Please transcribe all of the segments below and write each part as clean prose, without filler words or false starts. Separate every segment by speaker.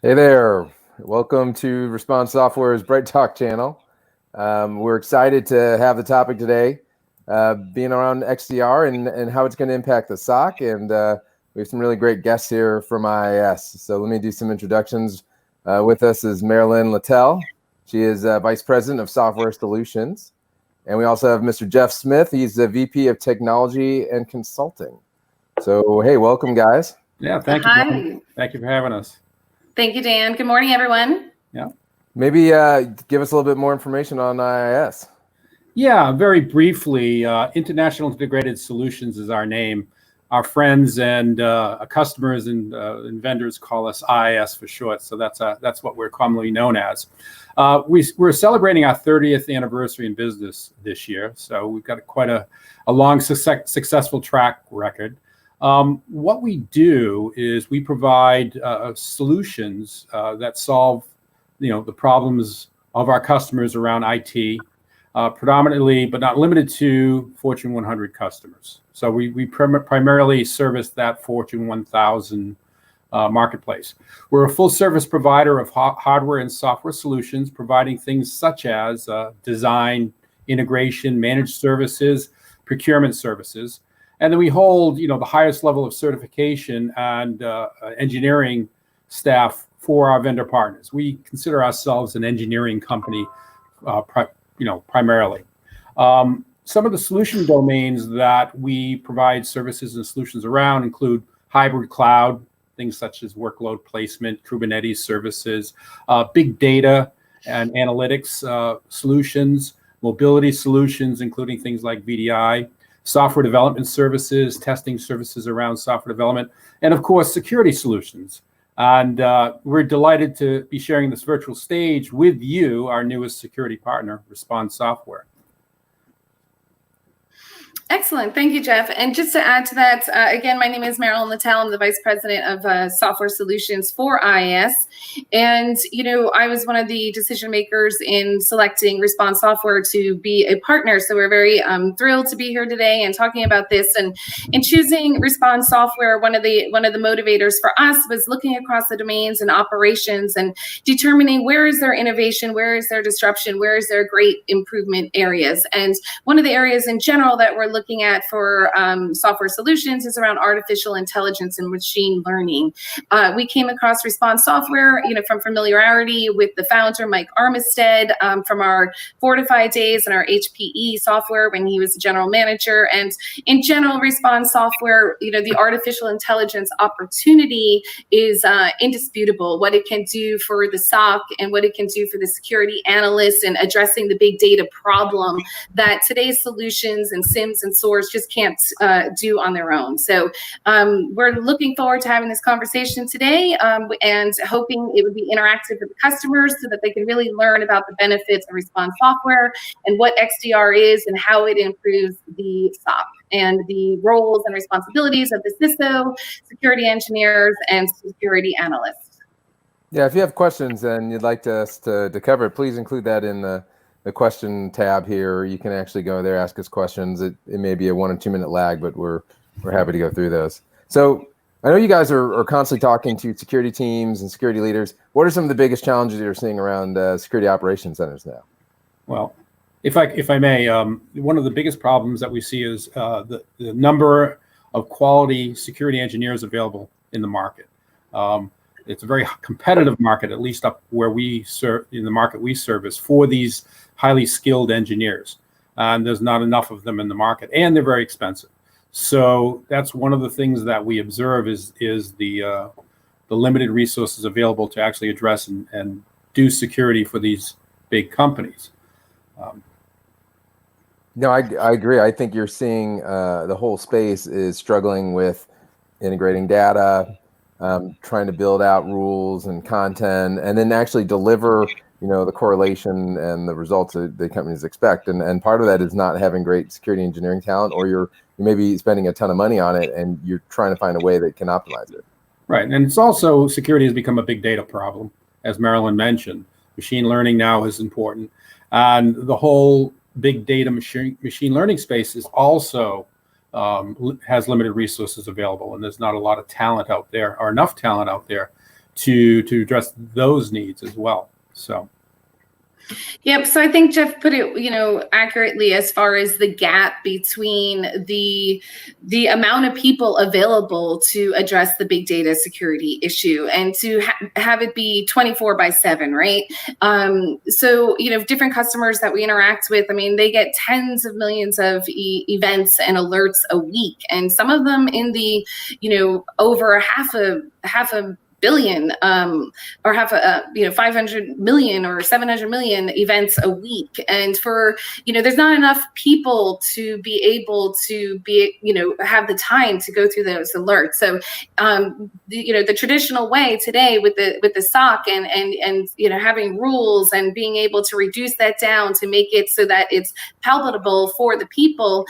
Speaker 1: Hey there. Welcome to Response Software's Bright Talk channel. We're excited to have the topic today, being around XDR and how it's going to impact the SOC. And we have some really great guests here from IIS. So let me do some introductions. With us is Marilyn Littell. She is Vice President of Software Solutions. And we also have Mr. Jeff Smith. He's the VP of Technology and Consulting. So, hey, welcome, guys.
Speaker 2: Yeah, thank you.
Speaker 3: Hi.
Speaker 2: Thank you for having us.
Speaker 3: Thank you, Dan. Good morning, everyone.
Speaker 2: Yeah.
Speaker 1: Maybe give us a little bit more information on IIS.
Speaker 2: Yeah, very briefly, International Integrated Solutions is our name. Our friends and customers and vendors call us IIS for short, so that's what we're commonly known as. We're celebrating our 30th anniversary in business this year, so we've got quite a long successful track record. What we do is we provide solutions that solve, the problems of our customers around IT, predominantly, but not limited to, Fortune 100 customers. So we primarily service that Fortune 1000 marketplace. We're a full service provider of hardware and software solutions, providing things such as design, integration, managed services, procurement services. And then we hold, the highest level of certification and engineering staff for our vendor partners. We consider ourselves an engineering company, primarily. Some of the solution domains that we provide services and solutions around include hybrid cloud, things such as workload placement, Kubernetes services, big data and analytics solutions, mobility solutions, including things like VDI, software development services, testing services around software development, and of course, security solutions. And we're delighted to be sharing this virtual stage with you, our newest security partner, Response Software.
Speaker 3: Excellent. Thank you, Jeff. And just to add to that, again, my name is Marilyn Littell. I'm the Vice President of Software Solutions for IIS. And, I was one of the decision makers in selecting Response Software to be a partner. So we're very thrilled to be here today and talking about this. And in choosing Response Software, one of the motivators for us was looking across the domains and operations and determining where is their innovation, where is their disruption, where is their great improvement areas. And one of the areas in general that we're looking at for software solutions is around artificial intelligence and machine learning. We came across Response Software, from familiarity with the founder, Mike Armistead, from our Fortify days and our HPE software when he was the general manager. And in general, Response Software, the artificial intelligence opportunity is indisputable. What it can do for the SOC and what it can do for the security analysts and addressing the big data problem that today's solutions and SIMs and SOARs just can't do on their own. So we're looking forward to having this conversation today and hoping it would be interactive with the customers so that they can really learn about the benefits of Response Software and what XDR is and how it improves the SOC and the roles and responsibilities of the CISO, security engineers, and security analysts.
Speaker 1: Yeah, if you have questions and you'd like us to cover it, please include that in the question tab here. You can actually go there, ask us questions. It may be a 1 or 2 minute lag, but we're happy to go through those. So I know you guys are constantly talking to security teams and security leaders. What are some of the biggest challenges you're seeing around security operations centers now?
Speaker 2: Well, if I may, one of the biggest problems that we see is the number of quality security engineers available in the market. It's a very competitive market, at least up where we serve, in the market we service, for these highly skilled engineers. And there's not enough of them in the market, and they're very expensive. So that's one of the things that we observe is the limited resources available to actually address and do security for these big companies.
Speaker 1: No, I agree. I think you're seeing the whole space is struggling with integrating data, trying to build out rules and content, and then actually deliver, the correlation and the results that the companies expect. And part of that is not having great security engineering talent, or you're maybe spending a ton of money on it and you're trying to find a way that can optimize it.
Speaker 2: Right. And it's also, security has become a big data problem, as Marilyn mentioned. Machine learning now is important. And the whole big data machine learning space is also has limited resources available, and there's not a lot of talent out there, or enough talent out there, to address those needs as well. So.
Speaker 3: Yep. So I think Jeff put it, accurately as far as the gap between the amount of people available to address the big data security issue and to have it be 24/7, right? So, different customers that we interact with, they get tens of millions of events and alerts a week, and some of them in the, over half a billion or 500 million or 700 million events a week, and for there's not enough people to be able to have the time to go through those alerts. So the traditional way today with the SOC and having rules and being able to reduce that down to make it so that it's palatable for the people,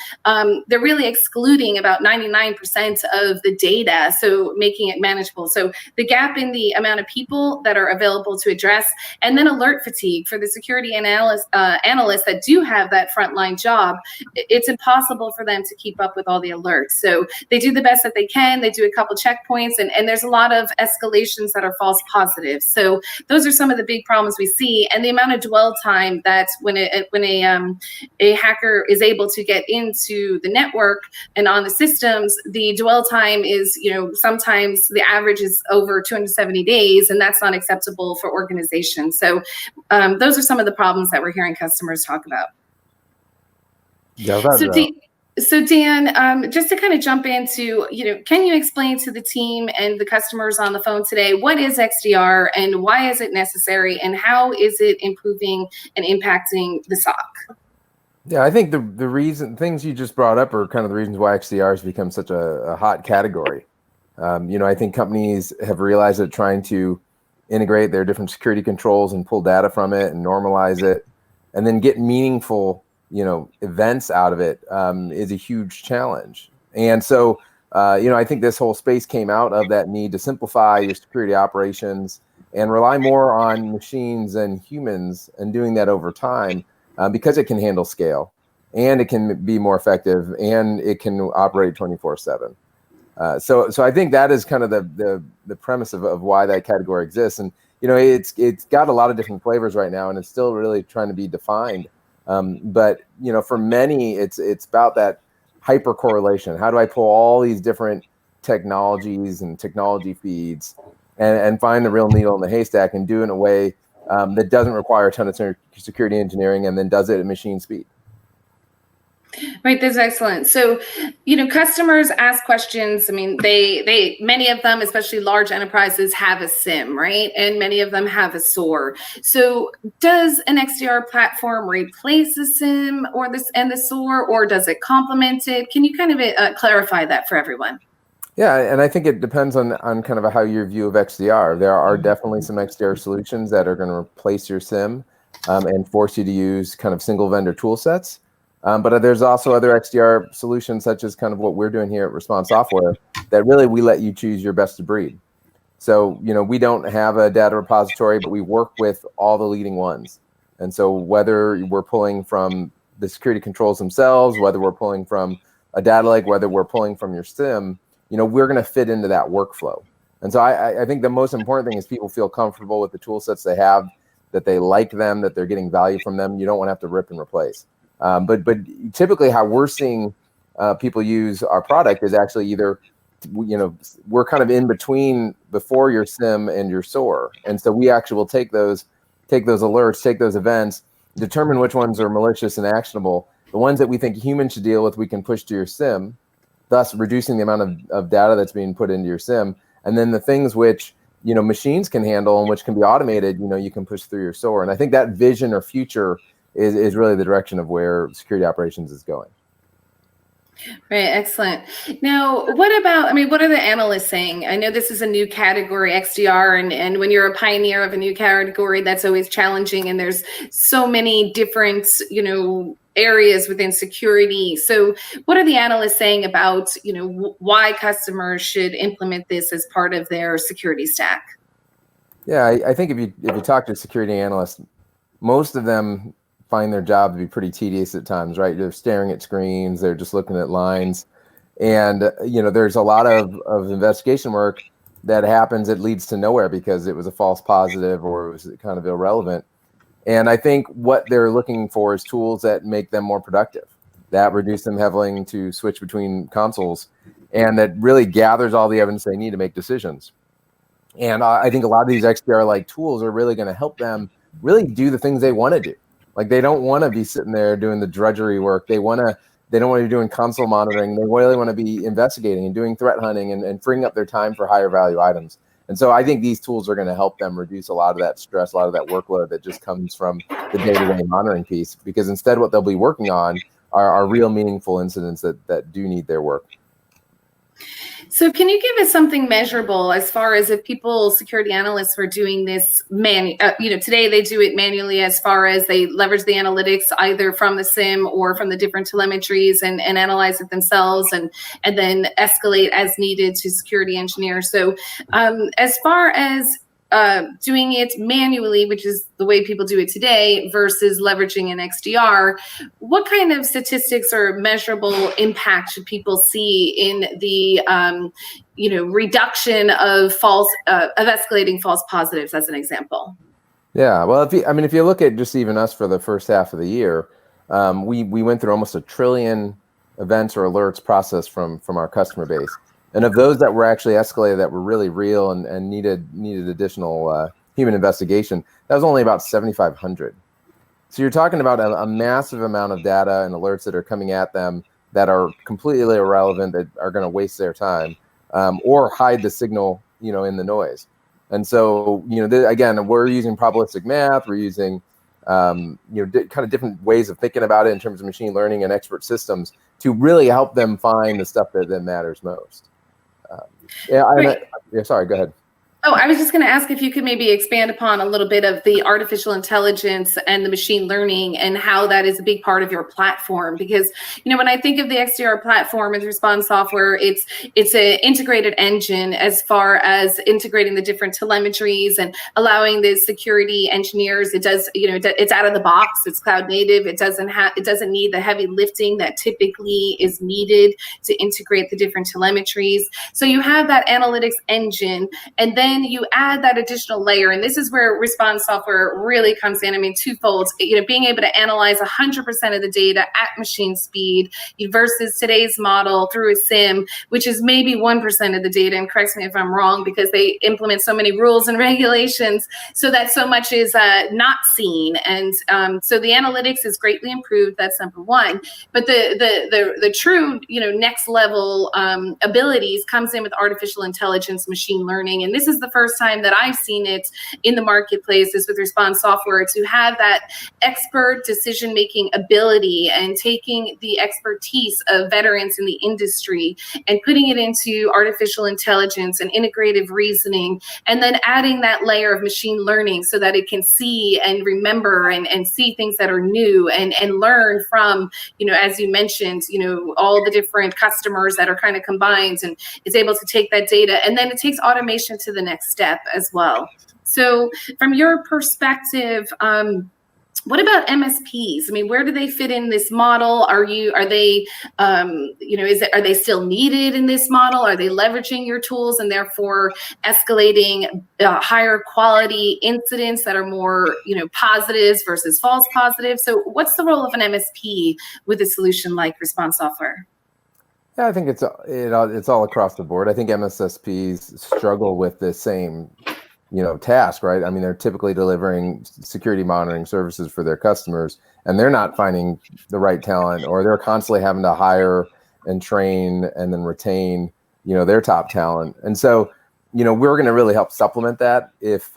Speaker 3: they're really excluding about 99% of the data, so making it manageable. So the gap in the amount of people that are available to address, and then alert fatigue for the security analysts that do have that frontline job. It's impossible for them to keep up with all the alerts. So they do the best that they can. They do a couple checkpoints, and there's a lot of escalations that are false positives. So those are some of the big problems we see, and the amount of dwell time that when a hacker is able to get into the network and on the systems, the dwell time is, sometimes the average is over 270 days, and that's not acceptable for organizations. So those are some of the problems that we're hearing customers talk about.
Speaker 1: Yeah,
Speaker 3: So Dan, just to kind of jump into, can you explain to the team and the customers on the phone today, what is XDR and why is it necessary, and how is it improving and impacting the SOC?
Speaker 1: Yeah, I think the things you just brought up are kind of the reasons why XDR has become such a hot category. I think companies have realized that trying to integrate their different security controls and pull data from it and normalize it, and then get meaningful, events out of it is a huge challenge. And so, I think this whole space came out of that need to simplify your security operations and rely more on machines and humans, and doing that over time because it can handle scale, and it can be more effective, and it can operate 24/7. So I think that is kind of the premise of why that category exists. And it's got a lot of different flavors right now, and it's still really trying to be defined. But for many, it's about that hyper correlation. How do I pull all these different technologies and technology feeds and find the real needle in the haystack, and do it in a way that doesn't require a ton of security engineering, and then does it at machine speed?
Speaker 3: Right, that's excellent. So, customers ask questions. They many of them, especially large enterprises, have a SIM, right? And many of them have a SOAR. So, does an XDR platform replace the SIM or the SOAR, or does it complement it? Can you kind of clarify that for everyone?
Speaker 1: Yeah, and I think it depends on kind of how your view of XDR. There are definitely some XDR solutions that are going to replace your SIM and force you to use kind of single vendor tool sets. But there's also other XDR solutions, such as kind of what we're doing here at Response Software, that really we let you choose your best of breed. So, we don't have a data repository, but we work with all the leading ones. And so whether we're pulling from the security controls themselves, whether we're pulling from a data lake, whether we're pulling from your SIM, we're going to fit into that workflow. And so I think the most important thing is people feel comfortable with the tool sets they have, that they like them, that they're getting value from them. You don't want to have to rip and replace. But typically how we're seeing people use our product is actually either, we're kind of in between before your SIM and your SOAR. And so we actually will take those alerts, take those events, determine which ones are malicious and actionable. The ones that we think humans should deal with, we can push to your SIM, thus reducing the amount of data that's being put into your SIM. And then the things which, machines can handle and which can be automated, you can push through your SOAR. And I think that vision or future is really the direction of where security operations is going.
Speaker 3: Right, excellent. Now, what are the analysts saying? I know this is a new category, XDR, and when you're a pioneer of a new category, that's always challenging, and there's so many different, areas within security. So what are the analysts saying about, why customers should implement this as part of their security stack?
Speaker 1: Yeah, I think if you talk to security analysts, most of them find their job to be pretty tedious at times, right? They're staring at screens, they're just looking at lines. And, there's a lot of investigation work that happens, it leads to nowhere because it was a false positive or it was kind of irrelevant. And I think what they're looking for is tools that make them more productive, that reduce them having to switch between consoles, and that really gathers all the evidence they need to make decisions. And I think a lot of these XDR-like tools are really going to help them really do the things they want to do. Like, they don't want to be sitting there doing the drudgery work. They don't want to be doing console monitoring. They really want to be investigating and doing threat hunting and freeing up their time for higher value items. And so I think these tools are going to help them reduce a lot of that stress, a lot of that workload that just comes from the day-to-day monitoring piece, because instead what they'll be working on are real meaningful incidents that do need their work.
Speaker 3: So can you give us something measurable as far as if people, security analysts, were doing this today they do it manually, as far as they leverage the analytics either from the SIM or from the different telemetries and analyze it themselves and then escalate as needed to security engineers. So as far as doing it manually, which is the way people do it today, versus leveraging an XDR, what kind of statistics or measurable impact should people see in the reduction of escalating false positives, as an example?
Speaker 1: Yeah, well, if you look at just even us for the first half of the year, we went through almost 1 trillion events or alerts processed from our customer base. And of those that were actually escalated, that were really real and needed additional human investigation, that was only about 7,500. So you're talking about a massive amount of data and alerts that are coming at them that are completely irrelevant, that are going to waste their time or hide the signal, in the noise. And so, again, we're using probabilistic math. We're using, kind of different ways of thinking about it in terms of machine learning and expert systems to really help them find the stuff that matters most. Sorry, go ahead.
Speaker 3: Oh, I was just going to ask if you could maybe expand upon a little bit of the artificial intelligence and the machine learning and how that is a big part of your platform. Because, when I think of the XDR platform and response software, it's an integrated engine as far as integrating the different telemetries and allowing the security engineers. It does, it's out of the box. It's cloud native. It doesn't need the heavy lifting that typically is needed to integrate the different telemetries. So you have that analytics engine, and then you add that additional layer, and this is where response software really comes in. I mean, twofold. Being able to analyze 100% of the data at machine speed versus today's model through a SIM, which is maybe 1% of the data. And correct me if I'm wrong, because they implement so many rules and regulations, so that so much is not seen. And so the analytics is greatly improved. That's number one. But the true next level abilities comes in with artificial intelligence, machine learning, and this is the first time that I've seen it in the marketplace is with response software, to have that expert decision-making ability and taking the expertise of veterans in the industry and putting it into artificial intelligence and integrative reasoning, and then adding that layer of machine learning so that it can see and remember and see things that are new and learn from, as you mentioned, all the different customers that are kind of combined, and it's able to take that data, and then it takes automation to the next step as well. So from your perspective, what about MSPs? I mean, where do they fit in this model? Are they still needed in this model? Are they leveraging your tools and therefore escalating higher quality incidents that are more, positives versus false positives? So what's the role of an MSP with a solution like response software?
Speaker 1: Yeah, I think it's all across the board. I think MSSPs struggle with the same, task, right? I mean, they're typically delivering security monitoring services for their customers, and they're not finding the right talent, or they're constantly having to hire and train and then retain, their top talent. And so, we're going to really help supplement that if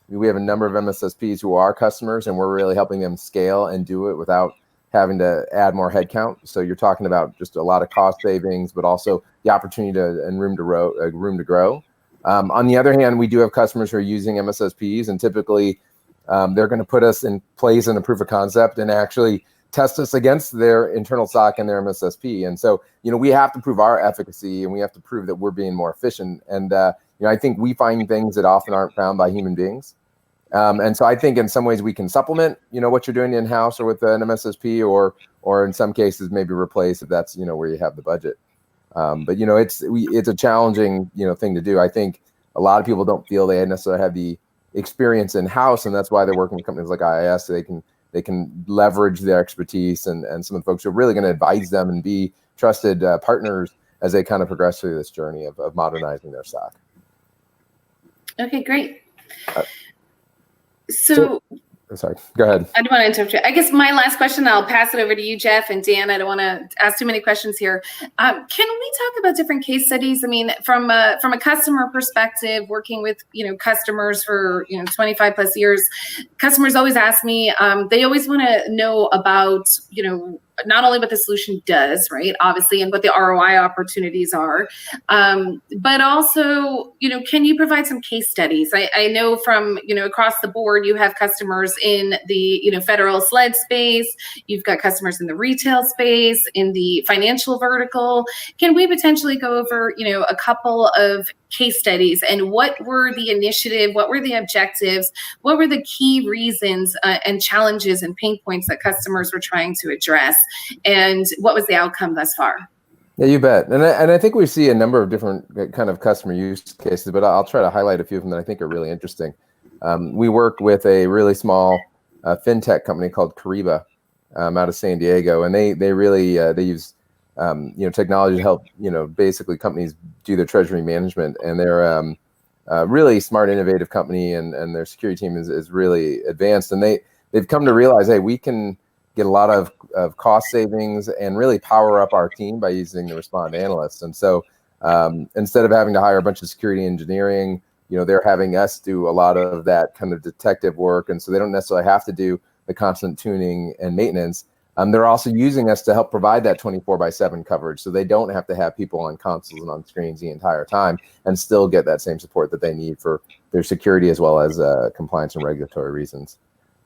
Speaker 1: we have a number of MSSPs who are customers, and we're really helping them scale and do it without having to add more headcount. So you're talking about just a lot of cost savings, but also the opportunity and room to grow. On the other hand, we do have customers who are using MSSPs, and typically they're going to put us in place in a proof of concept and actually test us against their internal SOC and their MSSP. And so, we have to prove our efficacy, and we have to prove that we're being more efficient. And I think we find things that often aren't found by human beings. And so I think in some ways we can supplement, what you're doing in-house or with an MSSP, or in some cases maybe replace if that's, where you have the budget. But it's a challenging thing to do. I think a lot of people don't feel they necessarily have the experience in house, and that's why they're working with companies like IIS. So they can leverage their expertise and some of the folks who are really going to advise them and be trusted partners as they kind of progress through this journey of modernizing their SOC.
Speaker 3: Okay, great.
Speaker 1: Sorry, go ahead.
Speaker 3: I don't want to interrupt you. I guess my last question, I'll pass it over to you, Jeff, and Dan. I don't want to ask too many questions here. Can we talk about different case studies? I mean, from a customer perspective, working with customers for 25 plus years, customers always ask me. They always want to know about not only what the solution does, right, obviously, and what the ROI opportunities are, but also, can you provide some case studies? I know from, across the board, you have customers in the, federal SLED space, you've got customers in the retail space, in the financial vertical. Can we potentially go over, a couple of case studies and what were the initiative, what were the objectives, what were the key reasons and challenges and pain points that customers were trying to address, and what was the outcome thus far?
Speaker 1: Yeah, you bet. And I think we see a number of different kind of customer use cases, but I'll try to highlight a few of them that I think are really interesting. We work with a really small fintech company called Kariba out of San Diego, and they really they use technology to help basically companies do their treasury management, and they're a really smart, innovative company, and their security team is really advanced, and they've come to realize, hey, we can get a lot of cost savings and really power up our team by using the Respond analysts. And so instead of having to hire a bunch of security engineering, they're having us do a lot of that kind of detective work, and so they don't necessarily have to do the constant tuning and maintenance. They're also using us to help provide that 24/7 coverage, so they don't have to have people on consoles and on screens the entire time and still get that same support that they need for their security as well as compliance and regulatory reasons.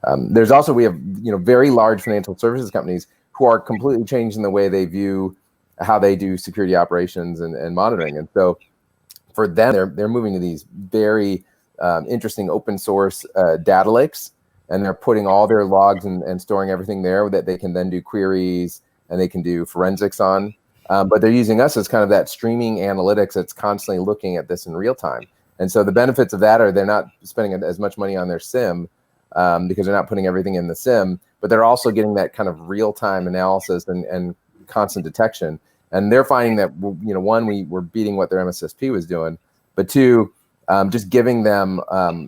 Speaker 1: We have very large financial services companies who are completely changing the way they view how they do security operations and monitoring, and so for them, they're moving to these very interesting open source data lakes. And they're putting all their logs and storing everything there that they can then do queries and they can do forensics on. But they're using us as kind of that streaming analytics that's constantly looking at this in real time. And so the benefits of that are they're not spending as much money on their SIM because they're not putting everything in the SIM, but they're also getting that kind of real time analysis and constant detection. And they're finding that, one, we're beating what their MSSP was doing, but two, just giving them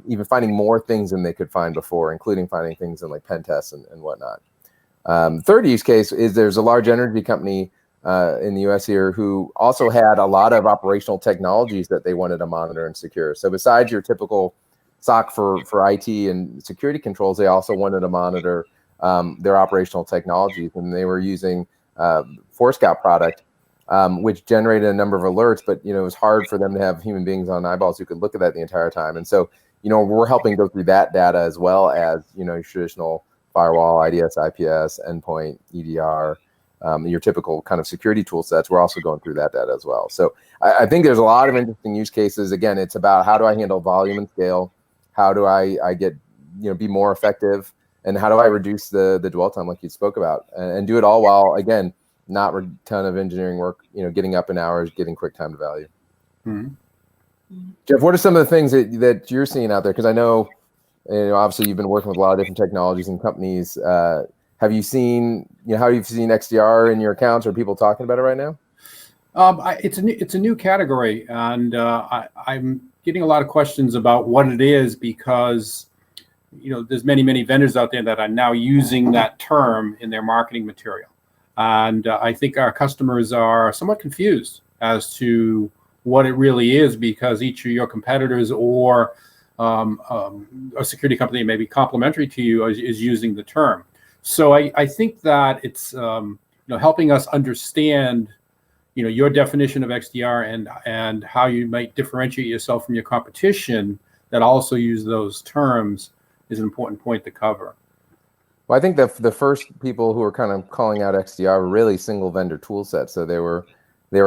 Speaker 1: even finding more things than they could find before, including finding things in like pen tests and whatnot. Third use case is there's a large energy company in the US here who also had a lot of operational technologies that they wanted to monitor and secure. So besides your typical SOC for IT and security controls, they also wanted to monitor their operational technologies, and they were using Forescout product, which generated a number of alerts, but it was hard for them to have human beings on eyeballs who could look at that the entire time. And so, we're helping go through that data as well as your traditional firewall, IDS, IPS, endpoint, EDR, your typical kind of security tool sets. We're also going through that data as well. So I think there's a lot of interesting use cases. Again, it's about how do I handle volume and scale? How do I get be more effective? And how do I reduce the dwell time like you spoke about, and do it all while, again, not a ton of engineering work, getting up in hours, getting quick time to value. Mm-hmm. Jeff, what are some of the things that you're seeing out there? Because I know, obviously you've been working with a lot of different technologies and companies. Have you seen, how you've seen XDR in your accounts? Are people talking about it right now?
Speaker 2: It's a new category, and I'm getting a lot of questions about what it is because, there's many vendors out there that are now using that term in their marketing material. And I think our customers are somewhat confused as to what it really is because each of your competitors or a security company maybe complementary to you is using the term. So I think that it's helping us understand your definition of XDR and how you might differentiate yourself from your competition that also use those terms is an important point to cover.
Speaker 1: Well, I think the first people who were kind of calling out XDR were really single vendor tool sets. So they were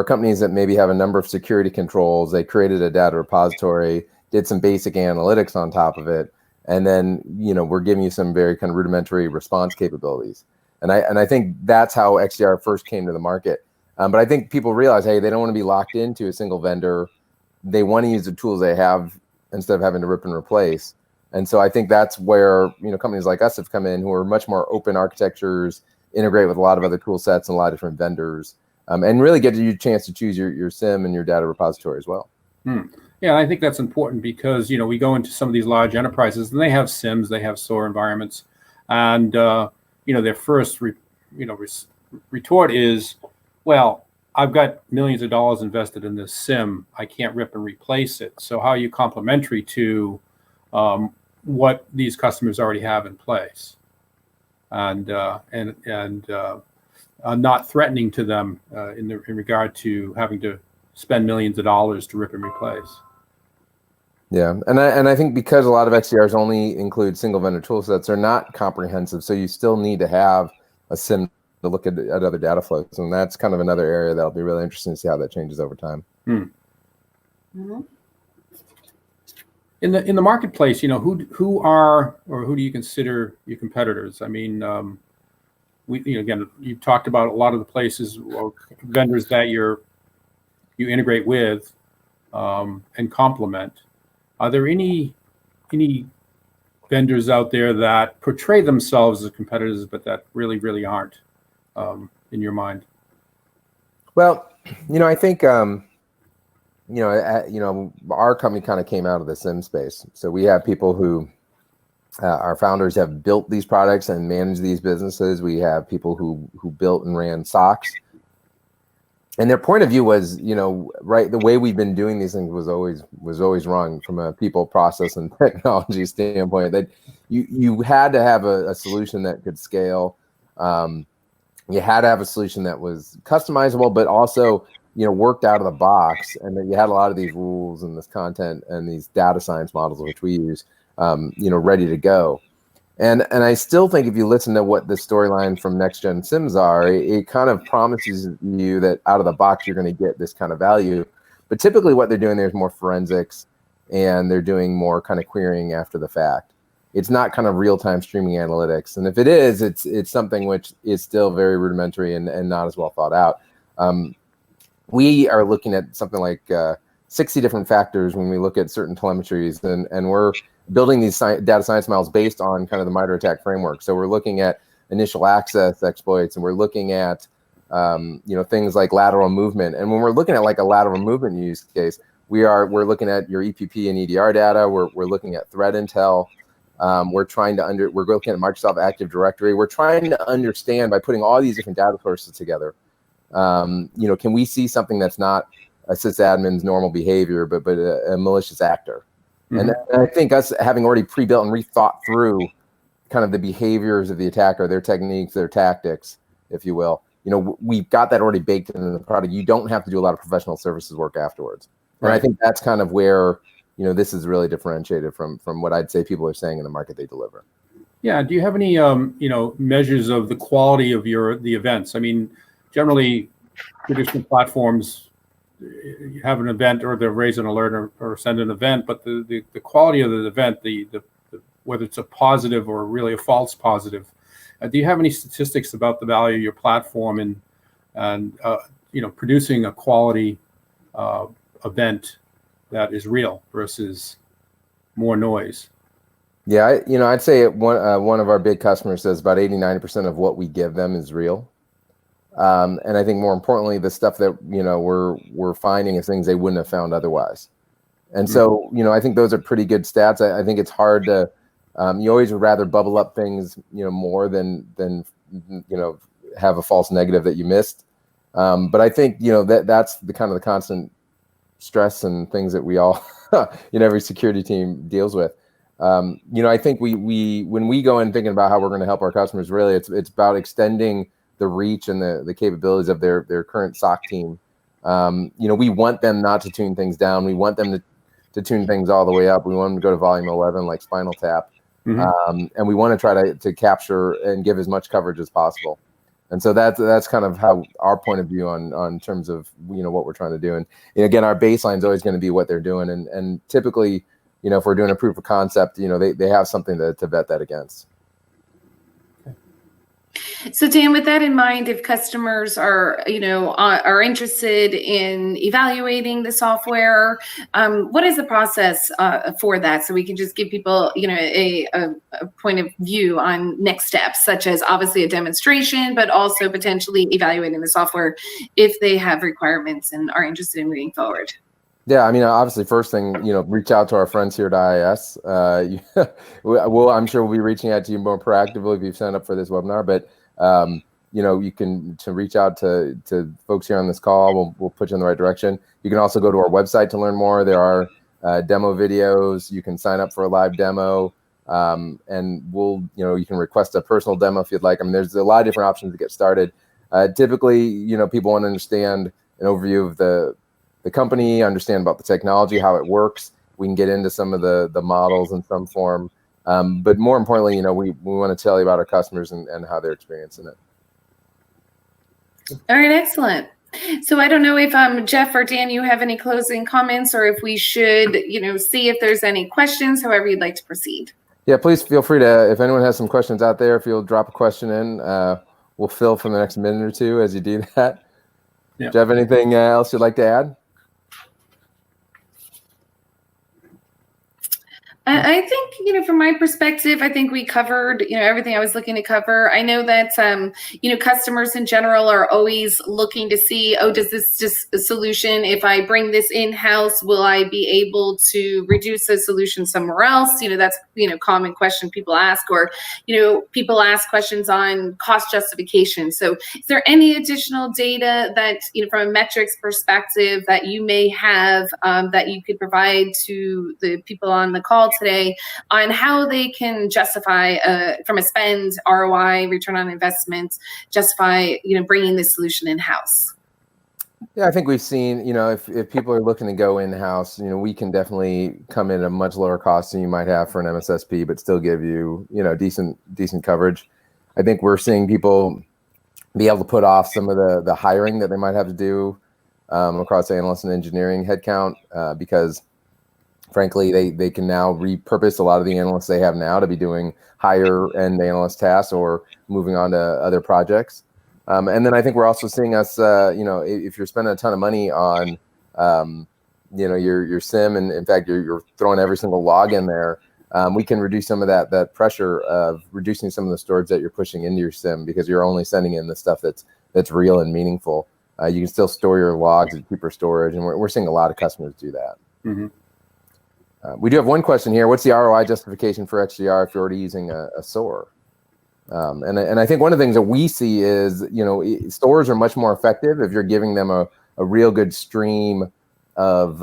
Speaker 1: companies that maybe have a number of security controls. They created a data repository, did some basic analytics on top of it, and then we're giving you some very kind of rudimentary response capabilities. And I think that's how XDR first came to the market. But I think people realize, hey, they don't want to be locked into a single vendor. They want to use the tools they have instead of having to rip and replace. And so I think that's where, companies like us have come in, who are much more open architectures, integrate with a lot of other tool sets and a lot of different vendors, and really get you a chance to choose your SIM and your data repository as well.
Speaker 2: Yeah, I think that's important because, we go into some of these large enterprises and they have SIMs, they have SOAR environments, and, their first, retort is, well, I've got millions of dollars invested in this SIM. I can't rip and replace it. So how are you complementary to what these customers already have in place, and not threatening to them in regard to having to spend millions of dollars to rip and replace?
Speaker 1: Yeah, and I think because a lot of XDRs only include single vendor tool sets, they're not comprehensive. So you still need to have a SIM to look at other data flows, and that's kind of another area that'll be really interesting to see how that changes over time.
Speaker 3: Mm-hmm.
Speaker 2: In the marketplace, who are, or who do you consider your competitors? I mean, again, you talked about a lot of the places or vendors that you integrate with and complement. Are there any vendors out there that portray themselves as competitors, but that really aren't in your mind?
Speaker 1: Well, I think our company kind of came out of the SIM space. So we have people who, our founders have built these products and managed these businesses. We have people who built and ran SOCs. And their point of view was, right, the way we've been doing these things was always wrong from a people, process, and technology standpoint. That you had to have a solution that could scale. You had to have a solution that was customizable, but also, worked out of the box, and that you had a lot of these rules and this content and these data science models, which we use, ready to go. And I still think if you listen to what the storyline from Next Gen SIMs are, it kind of promises you that out of the box, you're going to get this kind of value. But typically what they're doing there is more forensics, and they're doing more kind of querying after the fact. It's not kind of real-time streaming analytics. And if it is, it's something which is still very rudimentary and not as well thought out. We are looking at something like 60 different factors when we look at certain telemetries, and we're building these data science models based on kind of the MITRE ATT&CK framework. So we're looking at initial access exploits, and we're looking at things like lateral movement. And when we're looking at like a lateral movement use case, we're looking at your EPP and EDR data. We're looking at threat intel. We're looking at Microsoft Active Directory. We're trying to understand, by putting all these different data sources together, can we see something that's not a sysadmin's normal behavior, but a malicious actor? Mm-hmm. And I think us having already pre-built and rethought through kind of the behaviors of the attacker, their techniques, their tactics, if you will, we've got that already baked into the product. You don't have to do a lot of professional services work afterwards. Right. And I think that's kind of where, this is really differentiated from what I'd say people are saying in the market they deliver.
Speaker 2: Yeah. Do you have any, measures of the quality of the events? I mean, generally, traditional platforms, you have an event, or they raise an alert or send an event, but the quality of the event, the whether it's a positive or really a false positive, do you have any statistics about the value of your platform and producing a quality event that is real versus more noise?
Speaker 1: Yeah, I'd say one of our big customers says about 80-90% of what we give them is real. And I think more importantly, the stuff that, we're finding is things they wouldn't have found otherwise. And so, I think those are pretty good stats. I think it's hard to, you always would rather bubble up things, more than have a false negative that you missed. But I think, that's the kind of the constant stress and things that we all, every security team deals with. I think we when we go in thinking about how we're going to help our customers, really, it's about extending the reach and the capabilities of their current SOC team. We want them not to tune things down. We want them to tune things all the way up. We want them to go to volume 11, like Spinal Tap. Mm-hmm. And we want to try to capture and give as much coverage as possible. And so that's kind of how our point of view on terms of, what we're trying to do. And again, our baseline is always going to be what they're doing. And typically, if we're doing a proof of concept, they have something to vet that against.
Speaker 3: So Dan, with that in mind, if customers are, are interested in evaluating the software, what is the process for that? So we can just give people, a point of view on next steps, such as obviously a demonstration, but also potentially evaluating the software if they have requirements and are interested in moving forward.
Speaker 1: Yeah, I mean, obviously, first thing, reach out to our friends here at IIS. I'm sure we'll be reaching out to you more proactively if you've signed up for this webinar. But you can reach out to folks here on this call. We'll put you in the right direction. You can also go to our website to learn more. There are demo videos. You can sign up for a live demo, and you can request a personal demo if you'd like. I mean, there's a lot of different options to get started. Typically, people want to understand an overview of the company, understand about the technology, how it works. We can get into some of the models in some form. But more importantly, we want to tell you about our customers and how they're experiencing it.
Speaker 3: All right, excellent. So I don't know if Jeff or Dan, you have any closing comments, or if we should, see if there's any questions, however you'd like to proceed.
Speaker 1: Yeah, please feel free to, if anyone has some questions out there, if you'll drop a question in, we'll fill for the next minute or two as you do that.
Speaker 2: Yeah.
Speaker 1: Do you have anything else you'd like to add?
Speaker 3: I think, from my perspective, I think we covered, everything I was looking to cover. I know that, customers in general are always looking to see, does this just a solution, if I bring this in-house, will I be able to reduce the solution somewhere else? That's, common question people ask, or, people ask questions on cost justification. So is there any additional data that, from a metrics perspective that you may have that you could provide to the people on the call today on how they can justify from a spend, ROI, return on investment, justify, bringing this solution in-house?
Speaker 1: Yeah, I think we've seen, if people are looking to go in-house, we can definitely come in at a much lower cost than you might have for an MSSP, but still give you, decent coverage. I think we're seeing people be able to put off some of the hiring that they might have to do across analysts and engineering headcount because frankly, they can now repurpose a lot of the analysts they have now to be doing higher end analyst tasks or moving on to other projects. And then I think we're also seeing us, if you're spending a ton of money on, your SIM, and in fact, you're throwing every single log in there, we can reduce some of that pressure of reducing some of the storage that you're pushing into your SIM because you're only sending in the stuff that's real and meaningful. You can still store your logs and keep your storage, and we're seeing a lot of customers do that. Mm-hmm. We do have one question here. What's the ROI justification for XDR if you're already using a SOAR? And I think one of the things that we see is, SOARs are much more effective if you're giving them a real good stream of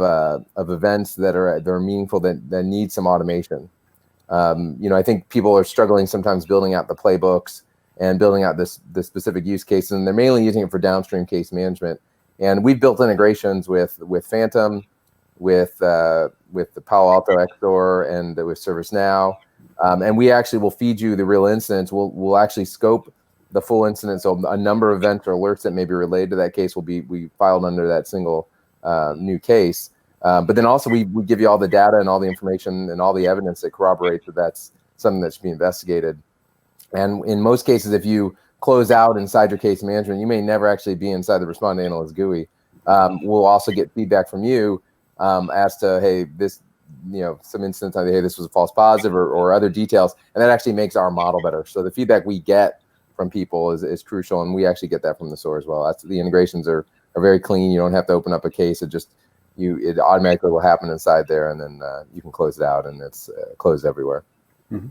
Speaker 1: events that are meaningful, that need some automation. I think people are struggling sometimes building out the playbooks and building out this specific use case, and they're mainly using it for downstream case management. And we've built integrations with Phantom, with the Palo Alto XDR, and with ServiceNow. And we actually will feed you the real incidents. We'll actually scope the full incident. So a number of events or alerts that may be related to that case will be filed under that single new case. But then also we give you all the data and all the information and all the evidence that corroborates that that's something that should be investigated. And in most cases, if you close out inside your case management, you may never actually be inside the Respond Analyst GUI. We'll also get feedback from you as to, hey, this, some instance, hey, this was a false positive or other details. And that actually makes our model better. So the feedback we get from people is crucial. And we actually get that from the SOAR as well. The integrations are very clean. You don't have to open up a case. It automatically will happen inside there. And then you can close it out, and it's closed everywhere. Mm-hmm.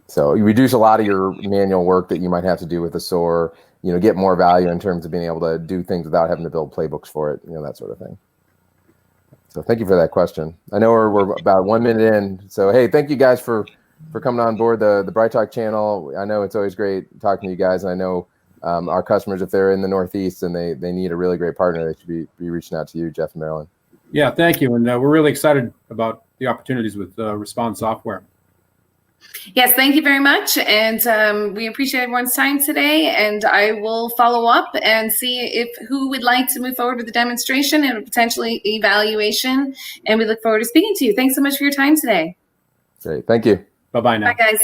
Speaker 1: So you reduce a lot of your manual work that you might have to do with the SOAR, get more value in terms of being able to do things without having to build playbooks for it, that sort of thing. So thank you for that question. I know we're about 1 minute in. So, hey, thank you guys for coming on board the Bright Talk channel. I know it's always great talking to you guys. And I know our customers, if they're in the Northeast and they need a really great partner, they should be reaching out to you, Jeff and Marilyn. Yeah,
Speaker 2: thank you. And we're really excited about the opportunities with Respond Software.
Speaker 3: Yes, thank you very much. And we appreciate everyone's time today. And I will follow up and see who would like to move forward with the demonstration and potentially evaluation. And we look forward to speaking to you. Thanks so much for your time today.
Speaker 1: Great. Thank you.
Speaker 2: Bye-bye now.
Speaker 3: Bye, guys.